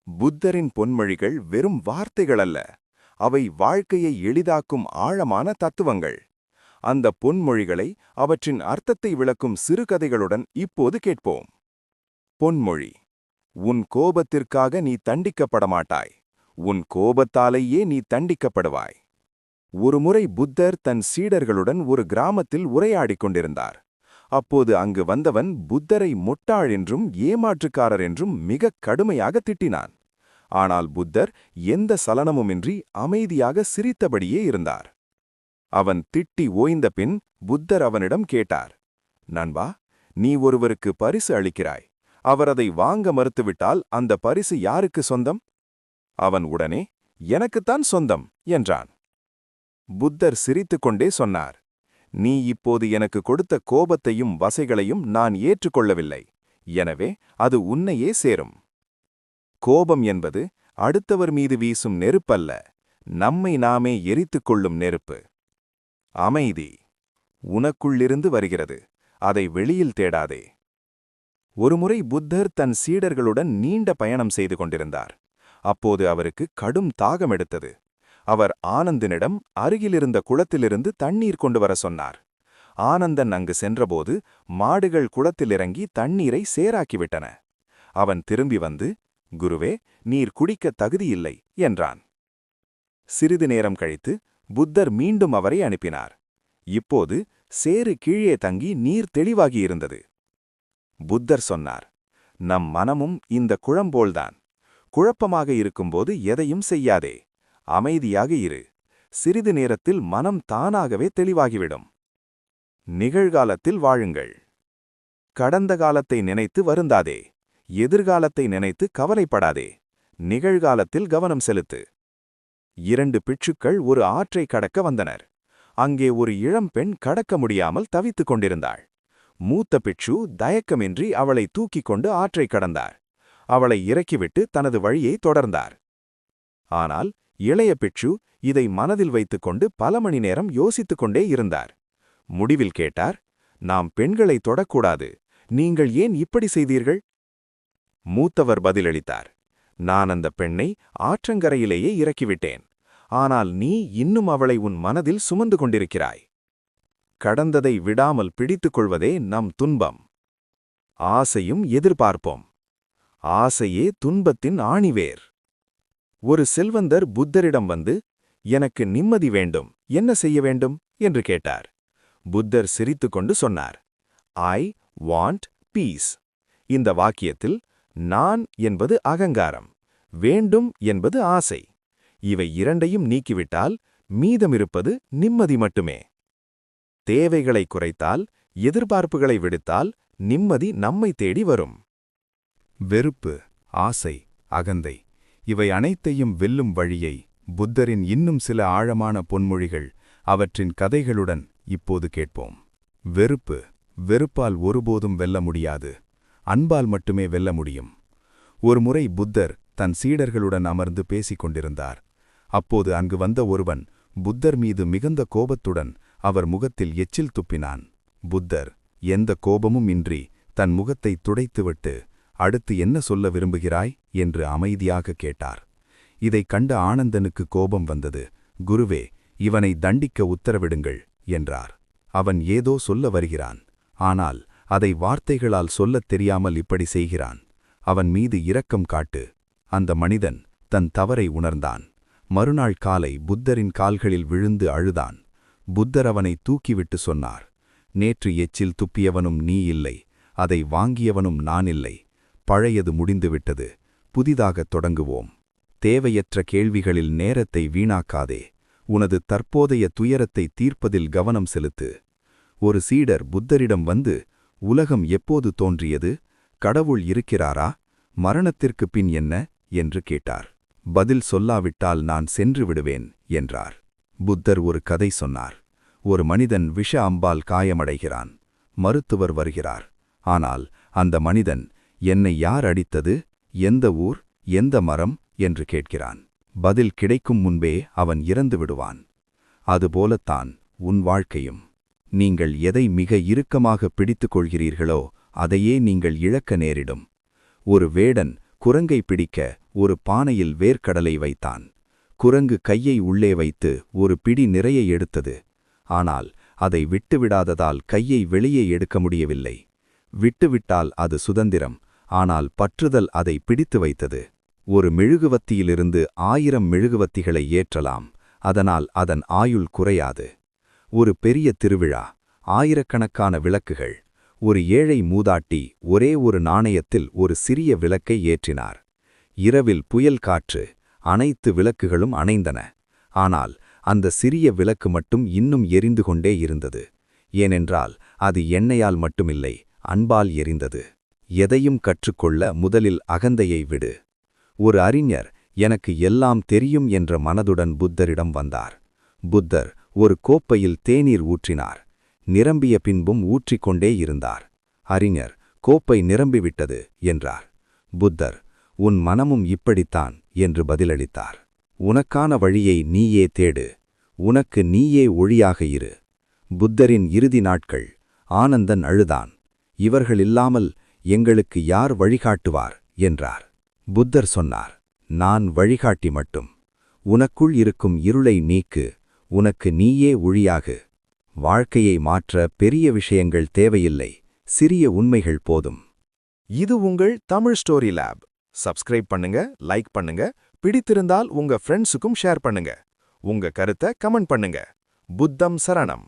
புத்தரின் பொன்மொழிகள் வெறும் வார்த்தைகள் அல்ல, அவை வாழ்க்கையை எளிதாக்கும் ஆழமான தத்துவங்கள். அந்த பொன்மொழிகளை அவற்றின் அர்த்தத்தை விளக்கும் சிறுகதைகளுடன் இப்போது கேட்போம். பொன்மொழி: உன் கோபத்திற்காக நீ தண்டிக்கப்பட மாட்டாய், உன் கோபத்தாலேயே நீ தண்டிக்கப்படுவாய். ஒருமுறை புத்தர் தன் சீடர்களுடன் ஒரு கிராமத்தில் உரையாடிக் கொண்டிருந்தார். அப்போது அங்கு வந்தவன் புத்தரை முட்டாள் என்றும் ஏமாற்றுக்காரர் என்றும் மிகக் கடுமையாக திட்டினான். ஆனால் புத்தர் எந்த சலனமுமின்றி அமைதியாக சிரித்தபடியே இருந்தார். அவன் திட்டி ஓய்ந்த பின் புத்தர் அவனிடம் கேட்டார், நண்பா, நீ ஒருவருக்கு பரிசு அளிக்கிறாய். அவர் அதை வாங்க மறுத்துவிட்டால் அந்த பரிசு யாருக்கு சொந்தம்? அவன் உடனே, எனக்குத்தான் சொந்தம் என்றான். புத்தர் சிரித்துக்கொண்டே சொன்னார், நீ இப்போது எனக்கு கொடுத்த கோபத்தையும் வசைகளையும் நான் ஏற்றுக்கொள்ளவில்லை. எனவே அது உன்னையே சேரும். கோபம் என்பது அடுத்தவர் மீது வீசும் நெருப்பல்ல, நம்மை நாமே எரித்துக் கொள்ளும் நெருப்பு. அமைதி உனக்குள்ளிருந்து வருகிறது, அதை வெளியில் தேடாதே. ஒருமுறை புத்தர் தன் சீடர்களுடன் நீண்ட பயணம் செய்து கொண்டிருந்தார். அப்போது அவருக்கு கடும் தாகம் எடுத்தது. அவர் ஆனந்தனிடம் அருகிலிருந்த குளத்திலிருந்து தண்ணீர் கொண்டு வர சொன்னார். ஆனந்தன் அங்கு சென்றபோது மாடுகள் குளத்தில் இறங்கி தண்ணீரை சேராக்கிவிட்டன. அவன் திரும்பி வந்து, குருவே, நீர் குடிக்க தகுதியில்லை என்றான். சிறிது நேரம் கழித்து புத்தர் மீண்டும் அவரை அனுப்பினார். இப்போது சேறு கீழே தங்கி நீர் தெளிவாகியிருந்தது. புத்தர் சொன்னார், நம் மனமும் இந்த குழம்போல்தான். குழப்பமாக இருக்கும்போது எதையும் செய்யாதே, அமைதியாக இரு. சிறிது நேரத்தில் மனம் தானாகவே தெளிவாகிவிடும். நிகழ்காலத்தில் வாழுங்கள். கடந்த காலத்தை நினைத்து வருந்தாதே, எதிர்காலத்தை நினைத்து கவலைப்படாதே. நிகழ்காலத்தில் கவனம் செலுத்து. 2 பிட்சுக்கள் ஒரு ஆற்றை கடக்க வந்தனர். அங்கே ஒரு இளம்பெண் கடக்க முடியாமல் தவித்துக் கொண்டிருந்தாள். மூத்த பிட்சு தயக்கமின்றி அவளை தூக்கிக் கொண்டு ஆற்றை கடந்தார். அவளை இறக்கிவிட்டு தனது வழியை தொடர்ந்தார். ஆனால் இளைய பிட்சு இதை மனதில் வைத்துக்கொண்டு பல மணி நேரம் யோசித்துக் கொண்டே இருந்தார். முடிவில் கேட்டார், நாம் பெண்களை தொடக்கூடாது, நீங்கள் ஏன் இப்படி செய்தீர்கள்? மூத்தவர் பதிலளித்தார், நான் அந்த பெண்ணை ஆற்றங்கரையிலேயே இறக்கிவிட்டேன். ஆனால் நீ இன்னும் அவளை உன் மனதில் சுமந்து கொண்டிருக்கிறாய். கடந்ததை விடாமல் பிடித்துக் கொள்வதே நம் துன்பம். ஆசையும் எதிர்பார்ப்போம். ஆசையே துன்பத்தின் ஆணிவேர். ஒரு செல்வந்தர் புத்தரிடம் வந்து, எனக்கு நிம்மதி வேண்டும், என்ன செய்ய வேண்டும் என்று கேட்டார். புத்தர் சிரித்துக்கொண்டு சொன்னார், ஐ வாண்ட் பீஸ். இந்த வாக்கியத்தில் நான் என்பது அகங்காரம், வேண்டும் என்பது ஆசை. இவை இரண்டையும் நீக்கிவிட்டால் மீதமிருப்பது நிம்மதி மட்டுமே. தேவைகளை குறைத்தால், எதிர்பார்ப்புகளை விடுத்தால் நிம்மதி நம்மை தேடி வரும். வெறுப்பு, ஆசை, அகந்தை இவை அனைத்தையும் வெல்லும் வழியை புத்தரின் இன்னும் சில ஆழமான பொன்மொழிகள், அவற்றின் கதைகளுடன் இப்போது கேட்போம். வெறுப்பு, வெறுப்பால் ஒருபோதும் வெல்ல முடியாது, அன்பால் மட்டுமே வெல்ல முடியும். ஒருமுறை புத்தர் தன் சீடர்களுடன் அமர்ந்து பேசிக் கொண்டிருந்தார். அப்போது அங்கு வந்த ஒருவன் புத்தர் மீது மிகுந்த கோபத்துடன் அவர் முகத்தில் எச்சில் துப்பினான். புத்தர் எந்த கோபமும் இன்றி தன் முகத்தை துடைத்துவிட்டு, அடுத்து என்ன சொல்ல விரும்புகிறாய் என்று அமைதியாக கேட்டார். இதைக் கண்ட ஆனந்தனுக்கு கோபம் வந்தது. குருவே, இவனை தண்டிக்க உத்தரவிடுங்கள் என்றார். அவன் ஏதோ சொல்ல வருகிறான், ஆனால் அதை வார்த்தைகளால் சொல்லத் தெரியாமல் இப்படி செய்கிறான். அவன் மீது இரக்கம் காட்டு. அந்த மனிதன் தன் தவறை உணர்ந்தான். மறுநாள் காலை புத்தரின் கால்களில் விழுந்து அழுதான். புத்தர் அவனை தூக்கிவிட்டு சொன்னார், நேற்று எச்சில் துப்பியவனும் நீ இல்லை, அதை வாங்கியவனும் நான் இல்லை. பழையது முடிந்துவிட்டது, புதிதாகத் தொடங்குவோம். தேவையற்ற கேள்விகளில் நேரத்தை வீணாக்காதே. உனது தற்போதைய துயரத்தை தீர்ப்பதில் கவனம் செலுத்து. ஒரு சீடர் புத்தரிடம் வந்து, உலகம் எப்போது தோன்றியது? கடவுள் இருக்கிறாரா? மரணத்திற்குப் பின் என்ன என்று கேட்டார். பதில் சொல்லாவிட்டால் நான் சென்று விடுவேன் என்றார். புத்தர் ஒரு கதை சொன்னார். ஒரு மனிதன் விஷ அம்பால் காயமடைகிறான். மருத்துவர் வருகிறார். ஆனால் அந்த மனிதன், என்னை யார் அடித்தது, எந்த ஊர், எந்த மரம் என்று கேட்கிறான். பதில் கிடைக்கும் முன்பே அவன் இறந்து விடுவான். அதுபோலத்தான் உன் வாழ்க்கையும். நீங்கள் எதை மிக இறுக்கமாக பிடித்துக் கொள்கிறீர்களோ அதையே நீங்கள் இழக்க நேரிடும். ஒரு வேடன் குரங்கை பிடிக்க ஒரு பானையில் வேர்க்கடலை வைத்தான். குரங்கு கையை உள்ளே வைத்து ஒரு பிடி நிறைய எடுத்தது. ஆனால் அதை விட்டுவிடாததால் கையை வெளியே எடுக்க முடியவில்லை. விட்டுவிட்டால் அது சுதந்திரம், ஆனால் பற்றுதல் அதை பிடித்து வைத்தது. ஒரு மெழுகுவத்தியிலிருந்து 1000 மெழுகுவத்திகளை ஏற்றலாம், அதனால் அதன் ஆயுள் குறையாது. ஒரு பெரிய திருவிழா, ஆயிரக்கணக்கான விளக்குகள். ஒரு ஏழை மூதாட்டி ஒரே ஒரு நாணயத்தில் ஒரு சிறிய விளக்கை ஏற்றினார். இரவில் புயல் காற்று, அனைத்து விளக்குகளும் அணைந்தன. ஆனால் அந்த சிறிய விளக்கு மட்டும் இன்னும் எரிந்து கொண்டே இருந்தது. ஏனென்றால் அது எண்ணெயால் மட்டுமில்லை, அன்பால் எரிந்தது. எதையும் கற்றுக்கொள்ள முதலில் அகந்தையை விடு. ஒரு அறிஞர் எனக்கு எல்லாம் தெரியும் என்ற மனதுடன் புத்தரிடம் வந்தார். புத்தர் ஒரு கோப்பையில் தேநீர் ஊற்றினார். நிரம்பிய பின்பும் ஊற்றிக்கொண்டே இருந்தார். அறிஞர், கோப்பை நிரம்பிவிட்டது என்றார். புத்தர், உன் மனமும் இப்படித்தான் என்று பதிலளித்தார். உனக்கான வழியை நீயே தேடு, உனக்கு நீயே ஒளியாக இரு. புத்தரின் இறுதி நாட்கள். ஆனந்தன் அழுதான். இவர்களில்லாமல் எங்களுக்கு யார் வழிகாட்டுவார் என்றார். புத்தர் சொன்னார், நான் வழிகாட்டி மட்டும். உனக்குள் இருக்கும் இருளை நீக்கு, உனக்கு நீயே ஒளியாகு. வாழ்க்கையை மாற்ற பெரிய விஷயங்கள் தேவையில்லை, சிறிய உண்மைகள் போதும். இது உங்கள் தமிழ் ஸ்டோரி லேப். சப்ஸ்கிரைப் பண்ணுங்க, லைக் பண்ணுங்க, பிடித்திருந்தால் உங்க ஃப்ரெண்ட்ஸுக்கும் ஷேர் பண்ணுங்க. உங்க கருத்தை கமெண்ட் பண்ணுங்க. புத்தம் சரணம்.